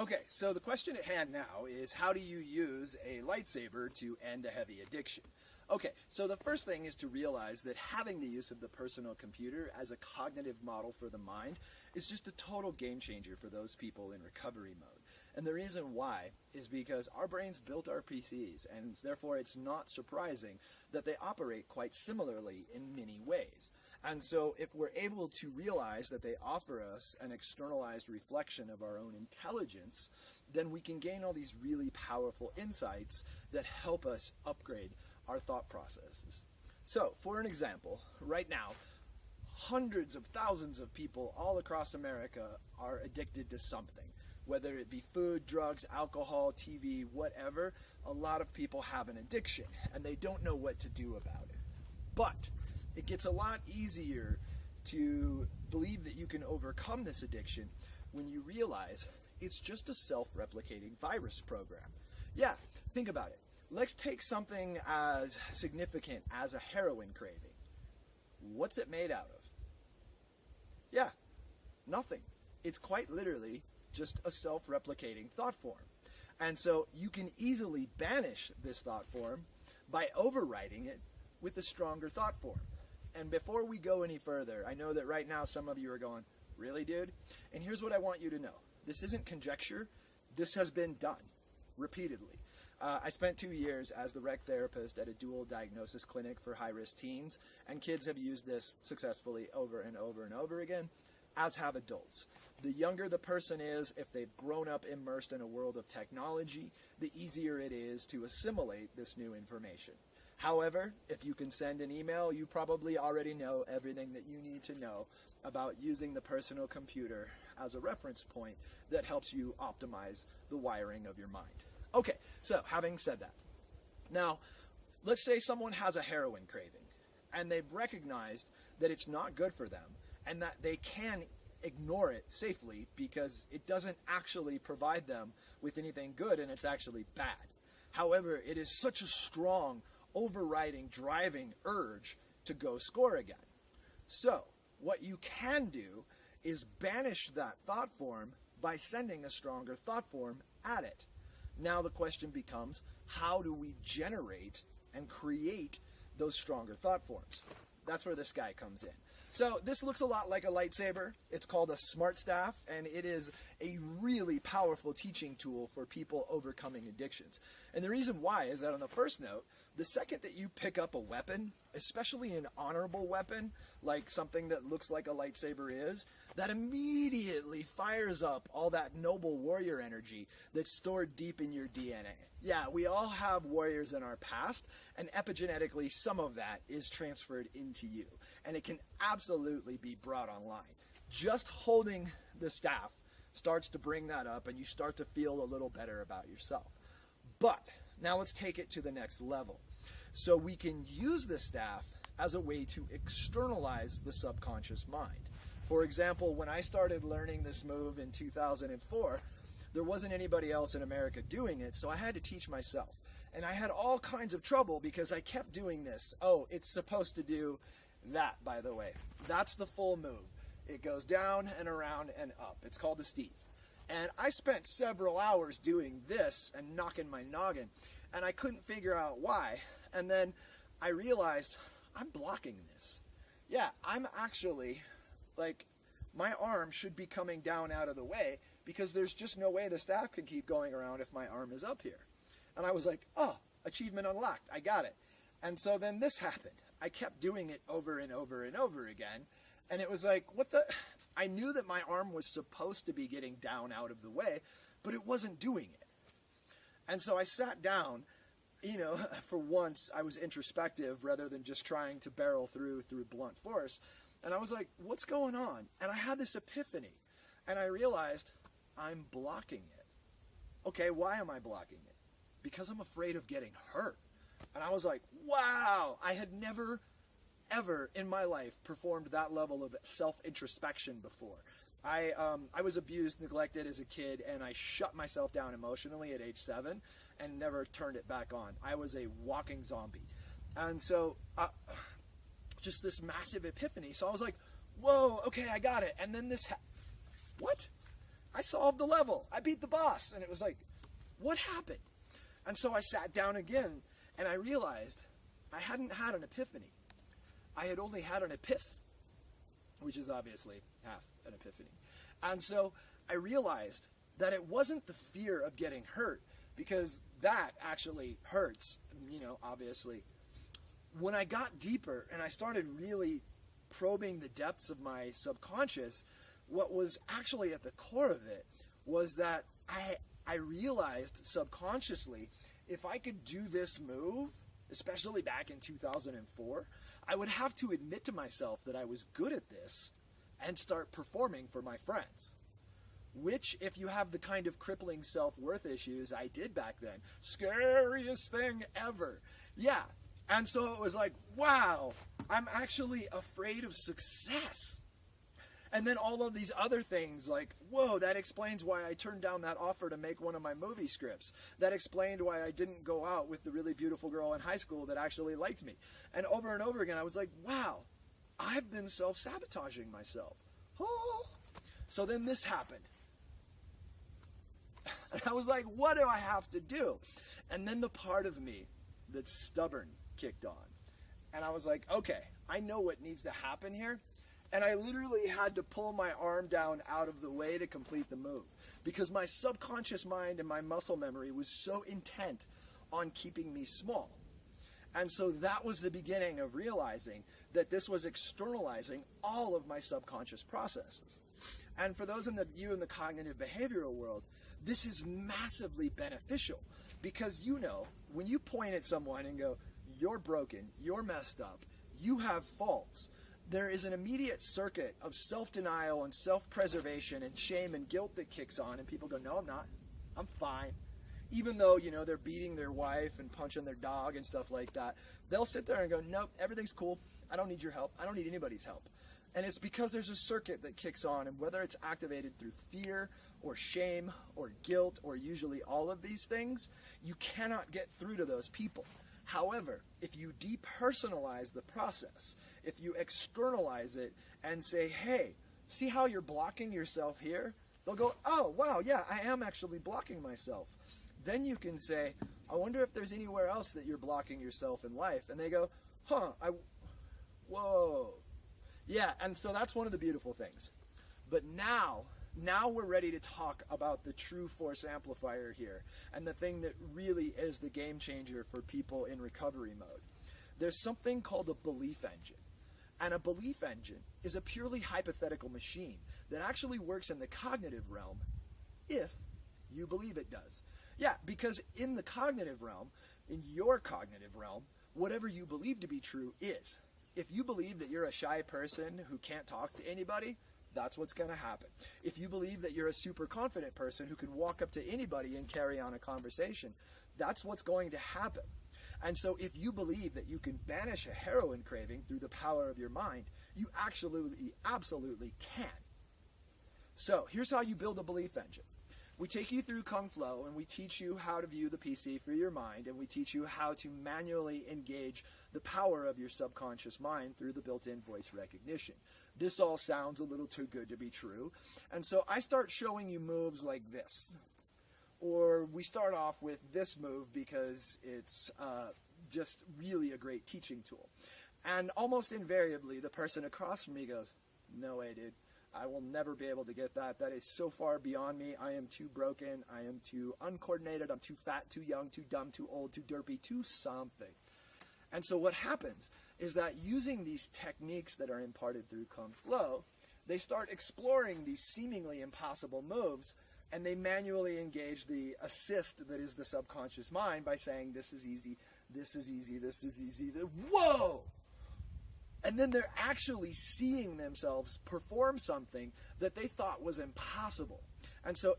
Okay, so the question at hand now is, how do you use a lightsaber to end a heavy addiction? Okay, so the first thing is to realize that having the use of the personal computer as a cognitive model for the mind is just a total game changer for those people in recovery mode. And the reason why is because our brains built our PCs, and therefore it's not surprising that they operate quite similarly in many ways. And so if we're able to realize that they offer us an externalized reflection of our own intelligence, then we can gain all these really powerful insights that help us upgrade our thought processes. So, for an example, right now, hundreds of thousands of people all across America are addicted to something. Whether it be food, drugs, alcohol, TV, whatever, a lot of people have an addiction, and they don't know what to do about it. But it gets a lot easier to believe that you can overcome this addiction when you realize it's just a self-replicating virus program. Yeah, think about it. Let's take something as significant as a heroin craving. What's it made out of? Yeah, nothing. It's quite literally just a self-replicating thought form. And so you can easily banish this thought form by overriding it with a stronger thought form. And before we go any further, I know that right now some of you are going, really, dude? And here's what I want you to know. This isn't conjecture. This has been done repeatedly. I spent 2 years as the rec therapist at a dual diagnosis clinic for high-risk teens, and kids have used this successfully over and over and over again, as have adults. The younger the person is, if they've grown up immersed in a world of technology, the easier it is to assimilate this new information. However, if you can send an email, you probably already know everything that you need to know about using the personal computer as a reference point that helps you optimize the wiring of your mind. Okay, so having said that, now let's say someone has a heroin craving and they've recognized that it's not good for them and that they can ignore it safely because it doesn't actually provide them with anything good and it's actually bad. However, it is such a strong, overriding, driving urge to go score again. So what you can do is banish that thought form by sending a stronger thought form at it. Now the question becomes, how do we generate and create those stronger thought forms? That's where this guy comes in. So this looks a lot like a lightsaber. It's called a smart staff, and it is a really powerful teaching tool for people overcoming addictions. And the reason why is that on the first note, the second that you pick up a weapon, especially an honorable weapon, like something that looks like a lightsaber is, that immediately fires up all that noble warrior energy that's stored deep in your DNA. Yeah, we all have warriors in our past, and epigenetically some of that is transferred into you. And it can absolutely be brought online. Just holding the staff starts to bring that up, and you start to feel a little better about yourself. But now let's take it to the next level. So we can use the staff as a way to externalize the subconscious mind. For example, when I started learning this move in 2004, there wasn't anybody else in America doing it, so I had to teach myself. And I had all kinds of trouble because I kept doing this. Oh, it's supposed to do that, by the way. That's the full move. It goes down and around and up. It's called the Steve. And I spent several hours doing this and knocking my noggin, and I couldn't figure out why. And then I realized I'm blocking this. Yeah, I'm actually, like, my arm should be coming down out of the way because there's just no way the staff can keep going around if my arm is up here. And I was like, oh, achievement unlocked. I got it. And so then this happened. I kept doing it over and over and over again. And it was like, what the? I knew that my arm was supposed to be getting down out of the way, but it wasn't doing it. And so I sat down, you know, for once I was introspective rather than just trying to barrel through blunt force. And I was like, what's going on? And I had this epiphany. And I realized I'm blocking it. Okay, why am I blocking it? Because I'm afraid of getting hurt. And I was like, wow, I had never, ever in my life performed that level of self-introspection before. I was abused, neglected as a kid, and I shut myself down emotionally at age 7 and never turned it back on. I was a walking zombie. And so just this massive epiphany. So I was like, whoa, okay, I got it. And then this, what? I solved the level. I beat the boss. And it was like, what happened? And so I sat down again, and I realized I hadn't had an epiphany. I had only had an epiph, which is obviously half an epiphany. And so I realized that it wasn't the fear of getting hurt, because that actually hurts, obviously. When I got deeper and I started really probing the depths of my subconscious, what was actually at the core of it was that I realized subconsciously, if I could do this move, especially back in 2004, I would have to admit to myself that I was good at this and start performing for my friends. Which, if you have the kind of crippling self-worth issues I did back then, scariest thing ever. Yeah. And so it was like, wow, I'm actually afraid of success. And then all of these other things like, whoa, that explains why I turned down that offer to make one of my movie scripts. That explained why I didn't go out with the really beautiful girl in high school that actually liked me. And over again, I was like, wow, I've been self-sabotaging myself. Oh. So then this happened. And I was like, what do I have to do? And then the part of me that's stubborn kicked on. And I was like, okay, I know what needs to happen here. And I literally had to pull my arm down out of the way to complete the move, because my subconscious mind and my muscle memory was so intent on keeping me small. And so that was the beginning of realizing that this was externalizing all of my subconscious processes. And for those in the cognitive behavioral world, this is massively beneficial, because when you point at someone and go, you're broken, you're messed up, you have faults, there is an immediate circuit of self-denial and self-preservation and shame and guilt that kicks on, and people go, no, I'm not. I'm fine. Even though, they're beating their wife and punching their dog and stuff like that, they'll sit there and go, nope, everything's cool. I don't need your help. I don't need anybody's help. And it's because there's a circuit that kicks on, and whether it's activated through fear or shame or guilt or usually all of these things, you cannot get through to those people. However, if you depersonalize the process, if you externalize it and say, hey, see how you're blocking yourself here? They'll go, oh, wow, yeah, I am actually blocking myself. Then you can say, I wonder if there's anywhere else that you're blocking yourself in life. And they go, whoa. Yeah, and so that's one of the beautiful things. But now we're ready to talk about the true force amplifier here, and the thing that really is the game changer for people in recovery mode. There's something called a belief engine. And a belief engine is a purely hypothetical machine that actually works in the cognitive realm if you believe it does. Yeah, because in the cognitive realm, in your cognitive realm, whatever you believe to be true is. If you believe that you're a shy person who can't talk to anybody, that's what's going to happen. If you believe that you're a super confident person who can walk up to anybody and carry on a conversation, that's what's going to happen. And so if you believe that you can banish a heroin craving through the power of your mind, you absolutely can. So here's how you build a belief engine. We take you through Kung Flow, and we teach you how to view the PC for your mind, and we teach you how to manually engage the power of your subconscious mind through the built-in voice recognition. This all sounds a little too good to be true, and so I start showing you moves like this. Or we start off with this move because it's just really a great teaching tool. And almost invariably, the person across from me goes, no way, dude. I will never be able to get that. That is so far beyond me. I am too broken. I am too uncoordinated. I'm too fat, too young, too dumb, too old, too derpy, too something. And so what happens is that using these techniques that are imparted through Kung Flow, they start exploring these seemingly impossible moves, and they manually engage the assist that is the subconscious mind by saying, this is easy, this is easy, this is easy. Whoa! And then they're actually seeing themselves perform something that they thought was impossible. And so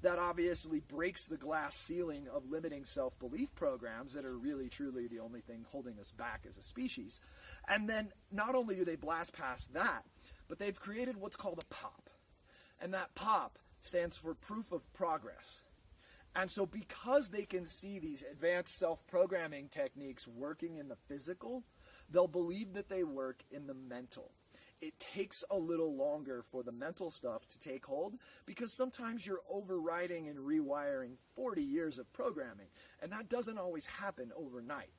that obviously breaks the glass ceiling of limiting self-belief programs that are really, truly the only thing holding us back as a species. And then not only do they blast past that, but they've created what's called a POP. And that POP stands for proof of progress. And so because they can see these advanced self-programming techniques working in the physical, they'll believe that they work in the mental. it takes a little longer for the mental stuff to take hold, because sometimes you're overriding and rewiring 40 years of programming, and that doesn't always happen overnight.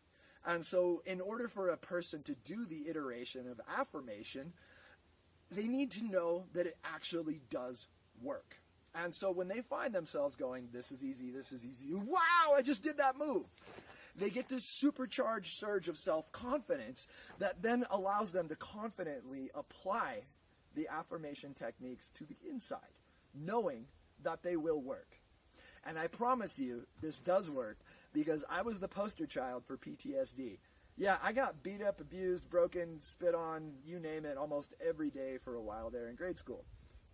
And so in order for a person to do the iteration of affirmation, they need to know that it actually does work. And so when they find themselves going, this is easy, wow, I just did that move, they get this supercharged surge of self-confidence that then allows them to confidently apply the affirmation techniques to the inside, knowing that they will work. And I promise you, this does work, because I was the poster child for PTSD. Yeah, I got beat up, abused, broken, spit on, you name it, almost every day for a while there in grade school.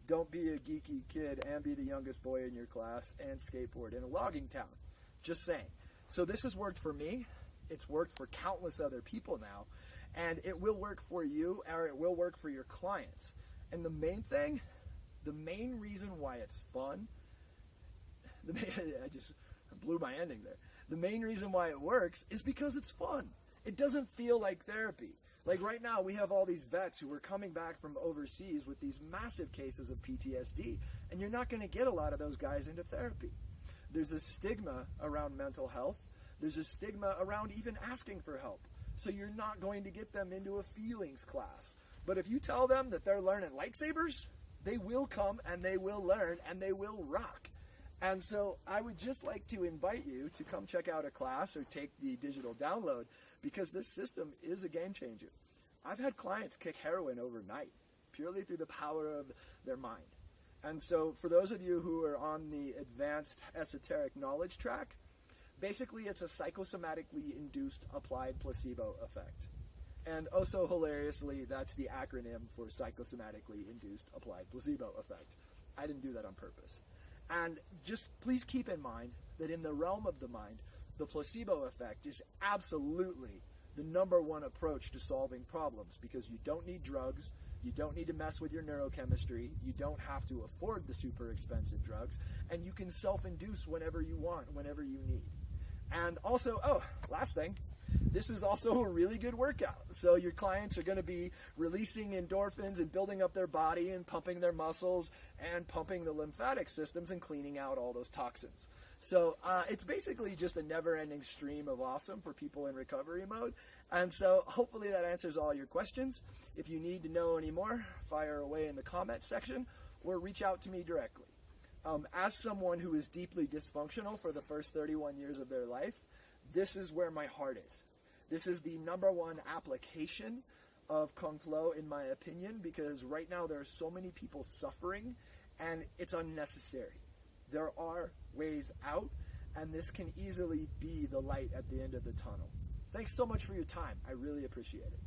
Don't be a geeky kid and be the youngest boy in your class and skateboard in a logging town. Just saying. So this has worked for me. It's worked for countless other people now. And it will work for you, or it will work for your clients. And the main thing, the main reason why it's fun, I just blew my ending there. The main reason why it works is because it's fun. It doesn't feel like therapy. Like right now, we have all these vets who are coming back from overseas with these massive cases of PTSD, and you're not going to get a lot of those guys into therapy. There's a stigma around mental health. There's a stigma around even asking for help. So you're not going to get them into a feelings class. But if you tell them that they're learning lightsabers, they will come and they will learn and they will rock. And so I would just like to invite you to come check out a class or take the digital download, because this system is a game changer. I've had clients kick heroin overnight purely through the power of their mind. And so for those of you who are on the advanced esoteric knowledge track, basically it's a psychosomatically induced applied placebo effect. And also hilariously, that's the acronym for psychosomatically induced applied placebo effect. I didn't do that on purpose. And just please keep in mind that in the realm of the mind, the placebo effect is absolutely the #1 approach to solving problems, because you don't need drugs, you don't need to mess with your neurochemistry, you don't have to afford the super expensive drugs, and you can self-induce whenever you want, whenever you need. And also, last thing, this is also a really good workout. So your clients are going to be releasing endorphins and building up their body and pumping their muscles and pumping the lymphatic systems and cleaning out all those toxins. So it's basically just a never-ending stream of awesome for people in recovery mode. And so hopefully that answers all your questions. If you need to know any more, fire away in the comment section or reach out to me directly. As someone who is deeply dysfunctional for the first 31 years of their life, this is where my heart is. This is the #1 application of Kung Flow, in my opinion, because right now there are so many people suffering and it's unnecessary. There are ways out, and this can easily be the light at the end of the tunnel. Thanks so much for your time. I really appreciate it.